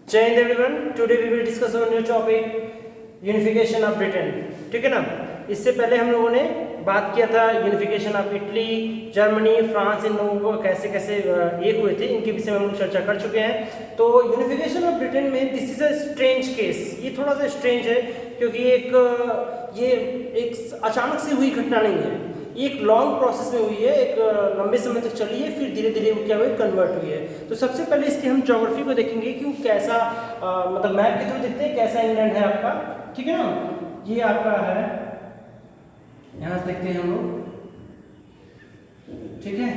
जय हिंद everyone, today we will discuss our new topic unification of Britain. ठीक है ना। इससे पहले हम लोगों ने बात किया था unification of Italy, Germany, France, इन लोगों को कैसे कैसे एक हुए थे, इनके विषय में हम लोग चर्चा कर चुके हैं। तो यूनिफिकेशन ऑफ ब्रिटेन में this is a strange case, ये थोड़ा सा स्ट्रेंज है क्योंकि ये एक अचानक से हुई घटना नहीं है, एक लॉन्ग प्रोसेस में हुई है, एक लंबे समय तक चली है, फिर धीरे धीरे वो क्या हुई, कन्वर्ट हुई है। तो सबसे पहले इसके हम ज्योग्राफी को देखेंगे कि कैसा मतलब मैप के थ्रू देखते हैं कैसा इंग्लैंड है आपका। ठीक है ना। ये आपका है, यहाँ से देखते हैं हम लोग। ठीक है।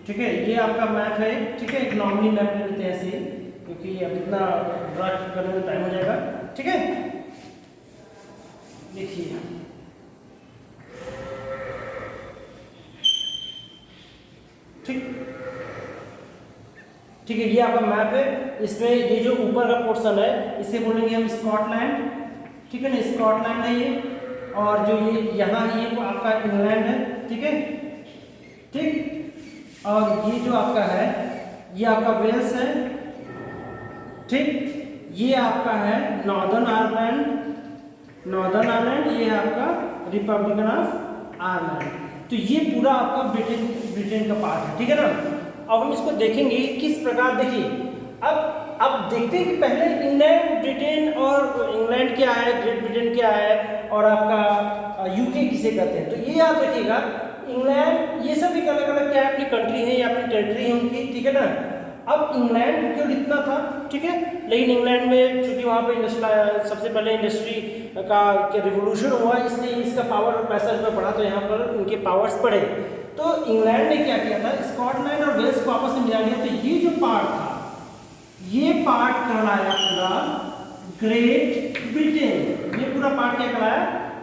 ठीक है, ये आपका मैप है। ठीक है, एक नॉर्मली मैप ले लेते हैं ऐसे ही, क्योंकि अब इतना ड्रा करने में टाइम हो जाएगा। ठीक है, देखिए ठीक ठीक है, ये आपका मैप है। इसमें ये जो ऊपर का पोर्शन है इसे बोलेंगे हम स्कॉटलैंड। ठीक है ना, स्कॉटलैंड है ये, और जो ये यहाँ ये वो आपका इंग्लैंड है। ठीक है, ठीक। और ये जो आपका है ये आपका वेल्स है। ठीक, ये आपका है नॉर्दर्न आयरलैंड, नॉर्दर्न आयरलैंड, ये आपका रिपब्लिकन ऑफ आयरलैंड। तो ये पूरा आपका ब्रिटेन का पार्ट है। ठीक है ना। अब हम इसको देखेंगे किस प्रकार। देखिए अब देखते हैं कि पहले इंग्लैंड, ब्रिटेन और इंग्लैंड क्या है, ग्रेट ब्रिटेन क्या है, और आपका यूके किसे कहते हैं। तो ये याद रखिएगा, इंग्लैंड ये सब एक अलग अलग क्या है, अपनी कंट्री है या अपनी टेरिटरी है उनकी। ठीक है ना। अब इंग्लैंड केवल इतना था। ठीक है, लेकिन इंग्लैंड में चूंकि वहाँ पे सबसे पहले इंडस्ट्री का रिवोल्यूशन हुआ, इसलिए इसका पावर पैसा रुपये बढ़ा, तो यहाँ पर उनके पावर्स बढ़े। तो इंग्लैंड ने क्या किया था, स्कॉटलैंड और वेल्स को आपस में मिला लिया। तो ये जो पार्ट था, ये पार्ट कहलाया पूरा ग्रेट ब्रिटेन। ये पूरा पार्ट क्या कहलाया,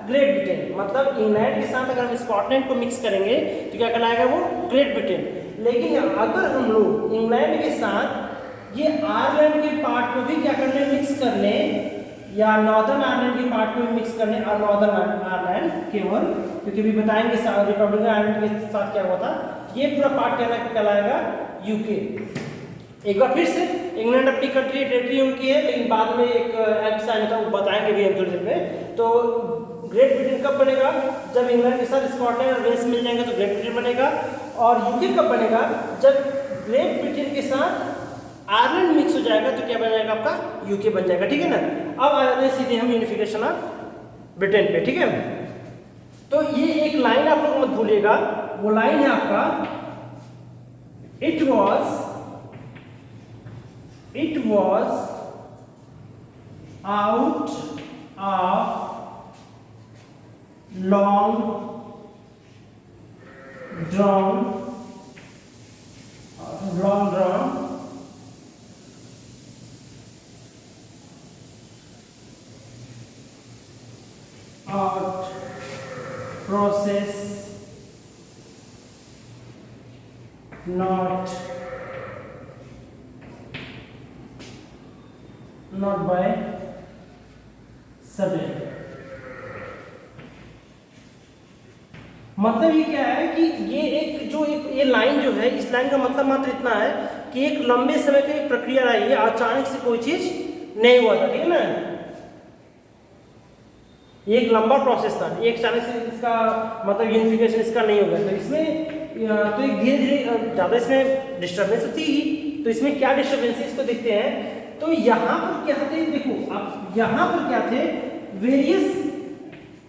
ग्रेट ब्रिटेन। मतलब इंग्लैंड के साथ अगर हम स्कॉटलैंड को मिक्स करेंगे तो क्या कहलाएगा वो, ग्रेट ब्रिटेन। लेकिन अगर हम लोग इंग्लैंड के साथ ये आयरलैंड के पार्ट को भी क्या कर लें, मिक्स कर लें, या नॉर्दर्न आयरलैंड के पार्ट को भी मिक्स कर लें, और नॉर्दर्न आयरलैंड केवल, क्योंकि भी बताएंगे रिपब्लिकन आयरलैंड के साथ क्या हुआ था, ये पूरा पार्ट कहलाएगा यूके। एक बार फिर से, इंग्लैंड अपनी कंट्री टेरिटरी उनकी है, लेकिन बाद में एक एक्ट साइन होता है, वो बताएंगे भी हम थोड़ी देर में। तो ग्रेट ब्रिटेन कब बनेगा, जब इंग्लैंड के साथ स्कॉटलैंड और वेल्स मिल जाएंगे तो ग्रेट ब्रिटेन बनेगा। और यूके कब बनेगा, जब ग्रेट ब्रिटेन के साथ आयरलैंड मिक्स हो जाएगा तो क्या बन जाएगा, आपका यूके बन जाएगा। ठीक है ना। अब आ जाते हैं सीधे हम यूनिफिकेशन ऑफ ब्रिटेन पे। ठीक है, तो ये एक लाइन आप लोग मत भूलिएगा, वो लाइन है आपका, it was out of long drawn out process, not by sudden। मतलब ये क्या है कि ये लाइन जो है, इस लाइन का मतलब मात्र इतना है कि एक लंबे समय की एक प्रक्रिया रही है, अचानक से कोई चीज नहीं हुआ था। ठीक है ना, ये एक लंबा प्रोसेस था, एक अचानक से इसका मतलब यूनिफिकेशन इसका नहीं हो गया। तो इसमें तो एक धीरे धीरे ज़्यादा इसमें डिस्टर्बेंस होती ही। तो इसमें क्या डिस्टर्बेंस है इसको देखते हैं। तो यहाँ पर क्या थे, देखो अब यहाँ पर क्या थे, वेरियस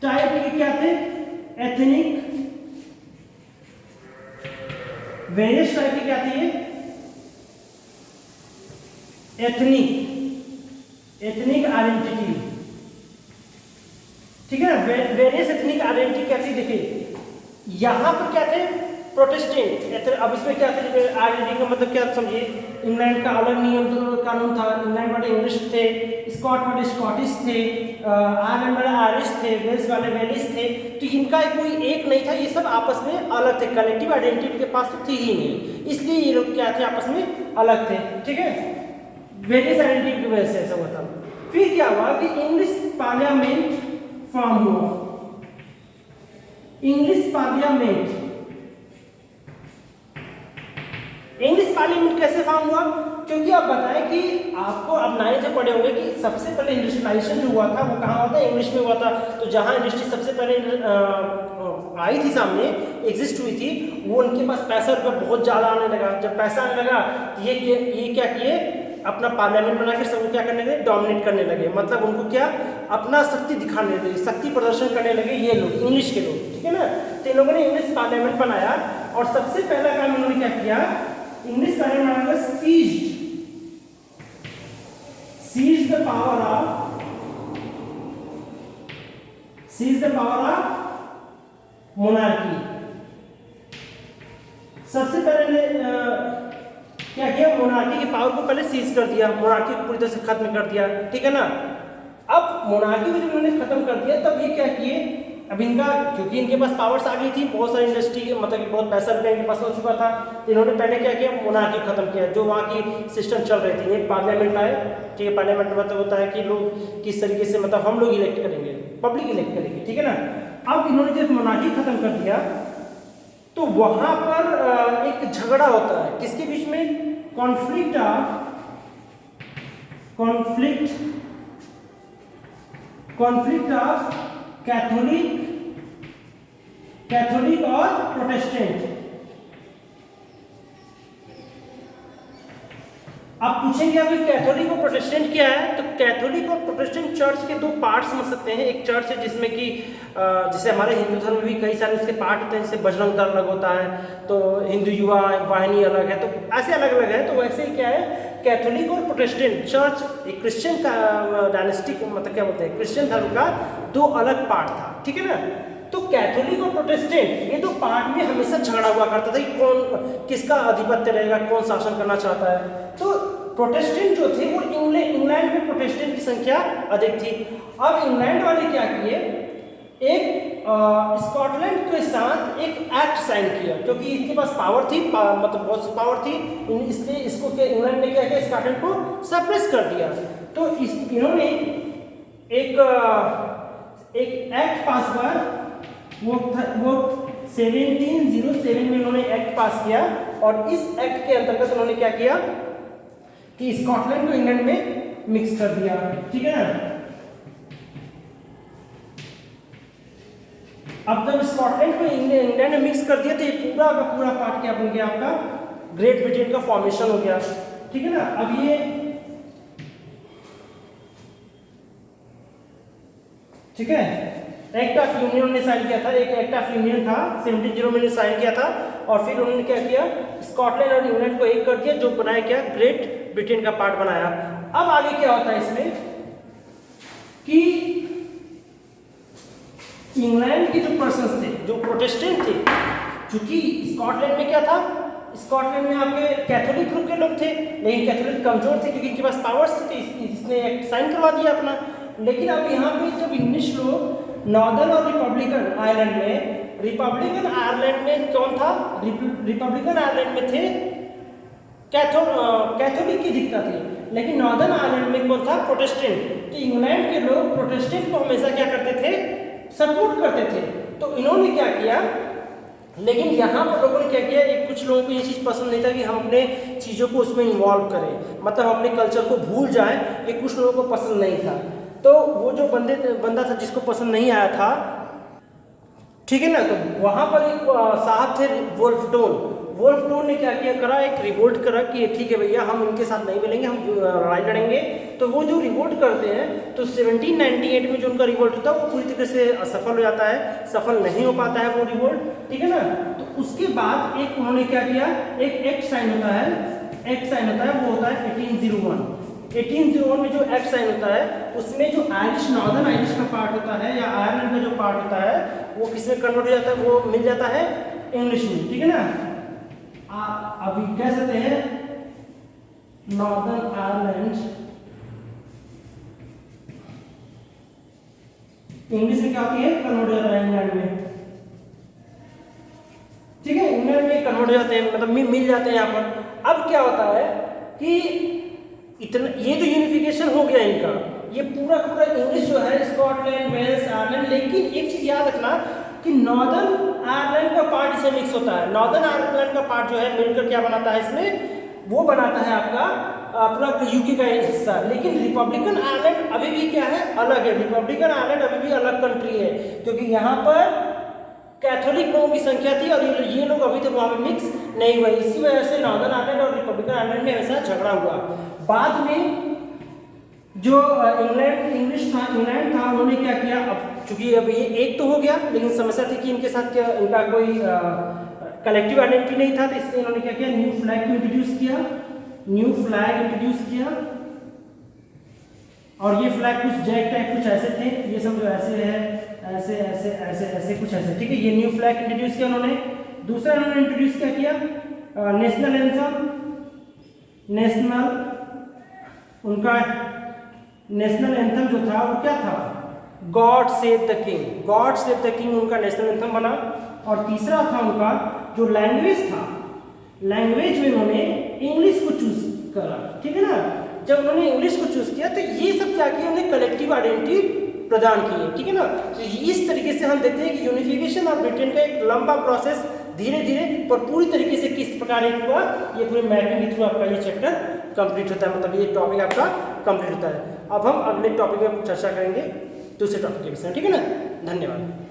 टाइप के क्या थे, एथनिक, वेरियस टाइप की क्या थी, एथनिक आइडेंटिटी। ठीक है ना, वेरियस एथनिक आइडेंटिटी क्या थी, देखिए यहाँ पर क्या थे, प्रोटेस्टेंट। अब इसमें क्या था, आयरलैंड का मतलब क्या समझिए, इंग्लैंड का अलग नियम कानून था, इंग्लैंड वाले इंग्लिश थे, स्कॉट वाले स्कॉटिश थे, आयरलैंड वाले आयरिश थे, वेल्स वाले वेलिश थे। तो इनका कोई एक नहीं था, ये सब आपस में अलग थे, कलेक्टिव आइडेंटिटी के पास तो थी ही नहीं, इसलिए ये लोग क्या थे, आपस में अलग थे। ठीक है, वेरियस आइडेंटिटी की वजह से ऐसा हुआ था। फिर क्या हुआ कि इंग्लिश पार्लियामेंट फॉर्म हुआ। इंग्लिश पार्लियामेंट कैसे फॉर्म हुआ? क्योंकि आप बताएं कि आपको अब 9th से पढ़े होंगे कि सबसे पहले इंडस्ट्रियलाइजेशन जो हुआ था वो कहाँ हुआ था, इंग्लिश में हुआ था। तो जहाँ इंडस्ट्री सबसे पहले आई थी, सामने एग्जिस्ट हुई थी, वो उनके पास पैसा रुपया बहुत ज़्यादा आने लगा। जब पैसा आने लगा तो ये क्या किए, अपना पार्लियामेंट बनाकर सबको क्या करने लगे, डोमिनेट करने लगे। मतलब उनको क्या, अपना शक्ति दिखाने लगे, शक्ति प्रदर्शन करने लगे ये लोग, इंग्लिश के लोग। ठीक है ना, तो इन लोगों ने इंग्लिश पार्लियामेंट बनाया और सबसे पहला काम इन्होंने क्या किया, इंग्लिश पार्लियामेंट बनाकर seize the power of monarchy. सबसे पहले क्या किया, मोनार्की की पावर को पहले सीज कर दिया, मोनार्की को पूरी तरह से खत्म कर दिया। ठीक है ना, अब मोनार्की को जब उन्होंने खत्म कर दिया तब ये क्या किए, अब इनका क्योंकि इनके पास पावर्स आ गई थी, बहुत सारी इंडस्ट्री, मतलब कि बहुत पैसा भी इनके पास हो चुका था, तो इन्होंने पहले क्या किया, मोनार्की खत्म किया, जो वहाँ की सिस्टम चल रही थी। एक पार्लियामेंट आए, ठीक है, पार्लियामेंट में मतलब होता है कि लोग किस तरीके से, मतलब हम लोग इलेक्ट करेंगे, पब्लिक इलेक्ट करेंगे। ठीक है ना, अब इन्होंने जब मोनार्की खत्म कर दिया तो वहाँ पर एक झगड़ा होता है, किसके बीच में, कॉन्फ्लिक्ट ऑफ कैथोलिक और प्रोटेस्टेंट। आप पूछेंगे अभी कैथोलिक और प्रोटेस्टेंट क्या है, तो कैथोलिक और प्रोटेस्टेंट चर्च के दो पार्ट समझ सकते हैं। एक चर्च है जिसमें कि जैसे हमारे हिंदू धर्म में भी कई सारे उसके पार्ट होते हैं, जैसे बजरंग दल अलग होता है, तो हिंदू युवा वाहिनी अलग है, तो ऐसे अलग अलग है। तो वैसे ही क्या है, कैथोलिक और प्रोटेस्टेंट चर्च एक क्रिश्चियन का डायनेस्टिक, मतलब क्या बोलते हैं, क्रिश्चियन धर्म का दो अलग पार्ट था। ठीक है ना, तो कैथोलिक और प्रोटेस्टेंट ये दो पार्ट में हमेशा झगड़ा हुआ करता था कि कौन किसका आधिपत्य रहेगा, कौन शासन करना चाहता है। तो प्रोटेस्टेंट जो थे वो इंग्लैंड में प्रोटेस्टेंट की संख्या अधिक थी। अब इंग्लैंड वाले क्या किए, एक स्कॉटलैंड के साथ एक एक्ट साइन किया, क्योंकि इसके पास पावर थी, मतलब बहुत पावर थी, इसलिए इसको इंग्लैंड ने क्या किया, स्कॉटलैंड को सप्रेस कर दिया। तो इन्होंने एक एक्ट पास कर, वो 1707 में उन्होंने एक्ट पास किया, और इस एक्ट के अंतर्गत उन्होंने क्या किया कि स्कॉटलैंड को इंग्लैंड में मिक्स कर दिया। ठीक है ना, अब जब स्कॉटलैंड को इंग्लैंड में मिक्स कर दिया तो ये पूरा का पूरा पार्ट क्या बन गया, आपका ग्रेट ब्रिटेन का फॉर्मेशन हो गया। ठीक है ना, अब ये ठीक है, एक्ट ऑफ यूनियन ने साइन किया था, एक एक्ट ऑफ यूनियन था 1700 में साइन किया था, और फिर उन्होंने क्या किया, स्कॉटलैंड और इंग्लैंड को एक कर दिया, जो बनाया क्या, ग्रेट ब्रिटेन का पार्ट बनाया। अब आगे क्या होता है इसमें कि इंग्लैंड के जो पर्सन्स थे, जो प्रोटेस्टेंट थे, क्योंकि स्कॉटलैंड में क्या था, स्कॉटलैंड में आपके कैथोलिक ग्रुप के लोग थे, लेकिन कैथोलिक कमजोर थे क्योंकि इनके पास पावर्स थे, इसने एक्ट साइन करवा दिया अपना। लेकिन अब यहाँ पे जब इंग्लिश लोग नॉर्दर्न और रिपब्लिकन आयरलैंड में कौन था, रिपब्लिकन आयरलैंड में थे कैथोलिक की दिक्कत थी, लेकिन नॉर्दर्न आयरलैंड में कौन था, प्रोटेस्टेंट। तो इंग्लैंड के लोग प्रोटेस्टेंट को हमेशा क्या करते थे, सपोर्ट करते थे। तो इन्होंने क्या किया, लेकिन यहाँ पर लोगों ने क्या किया, एक कुछ लोगों को ये चीज़ पसंद नहीं था कि हम अपने चीज़ों को उसमें इन्वॉल्व करें, मतलब अपने कल्चर को भूल जाएं, ये कुछ लोगों को पसंद नहीं था। तो वो जो बंदा था जिसको पसंद नहीं आया था, ठीक है ना, तो वहाँ पर एक साहब थे वोल्फटोन ने क्या किया, करा एक रिवोल्ट करा कि ठीक है भैया हम उनके साथ नहीं मिलेंगे, हम लड़ाई लड़ेंगे। तो वो जो रिवोल्ट करते हैं, तो 1798 में जो उनका रिवोल्ट होता है वो पूरी तरीके से असफल हो जाता है, सफल नहीं हो पाता है वो रिवोल्ट। ठीक है ना, तो उसके बाद एक उन्होंने क्या किया, एक एक्ट साइन होता है, वो होता है 1801 में जो एक्ट साइन होता है, उसमें जो आयरिश, नॉर्दर्न आयरिश का पार्ट होता है या आयरलैंड का जो पार्ट होता है, वो किसमें कन्वर्ट हो जाता है, वो मिल जाता है इंग्लिश में, ठीक है ना। अभी कह सकते हैं नॉर्दर्न आयरलैंड, इंग्लिश में क्या होती है, कन्वर्ट हो जाता है इंग्लैंड में, ठीक है, इंग्लैंड में कन्वर्ट हो जाते हैं, मतलब मिल जाते हैं यहाँ पर। अब क्या होता है कि इतना ये जो यूनिफिकेशन हो गया इनका, ये पूरा पूरा इंग्लिश जो है स्कॉटलैंड, वेल्स, आयरलैंड, लेकिन एक चीज याद रखना कि नॉर्दर्न आयरलैंड का पार्ट इससे मिक्स होता है। नॉर्दर्न आयरलैंड का पार्ट जो है मिलकर क्या बनाता है इसमें, वो बनाता है आपका पूरा यूके का हिस्सा। लेकिन रिपब्लिकन आयरलैंड अभी भी क्या है, अलग है। रिपब्लिकन आयरलैंड अभी भी अलग कंट्री है, क्योंकि यहाँ पर कैथोलिक लोगों की संख्या थी और ये लोग अभी तक वहाँ पे मिक्स नहीं हुए। इसी वजह से नॉर्दर्न आयरलैंड और रिपब्लिकन आयरलैंड में हमेशा झगड़ा हुआ। बाद में जो इंग्लैंड था, उन्होंने क्या किया, अब चूंकि अब ये एक तो हो गया, लेकिन समस्या थी कि इनके साथ क्या, इनका कोई कलेक्टिव आइडेंटिटी नहीं था, तो इसलिए इन्होंने क्या किया, न्यू फ्लैग इंट्रोड्यूस किया। और ये फ्लैग कुछ जैक टैग कुछ ऐसे थे, ये सब जो ऐसे है, ऐसे ऐसे ऐसे ऐसे कुछ ऐसे, ठीक है। ये न्यू फ्लैग इंट्रोड्यूस किया उन्होंने। दूसरा उन्होंने इंट्रोड्यूस क्या किया, नेशनल एंथम, उनका नेशनल एंथम जो था वो क्या था, गॉड सेव द किंग, उनका नेशनल एंथम बना। और तीसरा था उनका जो लैंग्वेज था, लैंग्वेज में उन्होंने इंग्लिश को चूज करा, ठीक है ना। जब उन्होंने इंग्लिश को चूज किया तो ये सब क्या किया, उन्हें कलेक्टिव आइडेंटिटी प्रदान की है, ठीक है ना। तो इस तरीके से हम देखते हैं कि यूनिफिकेशन ऑफ ब्रिटेन का एक लंबा प्रोसेस धीरे धीरे पर पूरी तरीके से किस प्रकार हुआ, ये पूरे मैपिंग के थ्रू आपका ये चैप्टर कंप्लीट होता है, मतलब ये टॉपिक आपका कंप्लीट होता है। अब हम अगले टॉपिक में चर्चा करेंगे दूसरे टॉपिक के विषय में, ठीक है ना। धन्यवाद।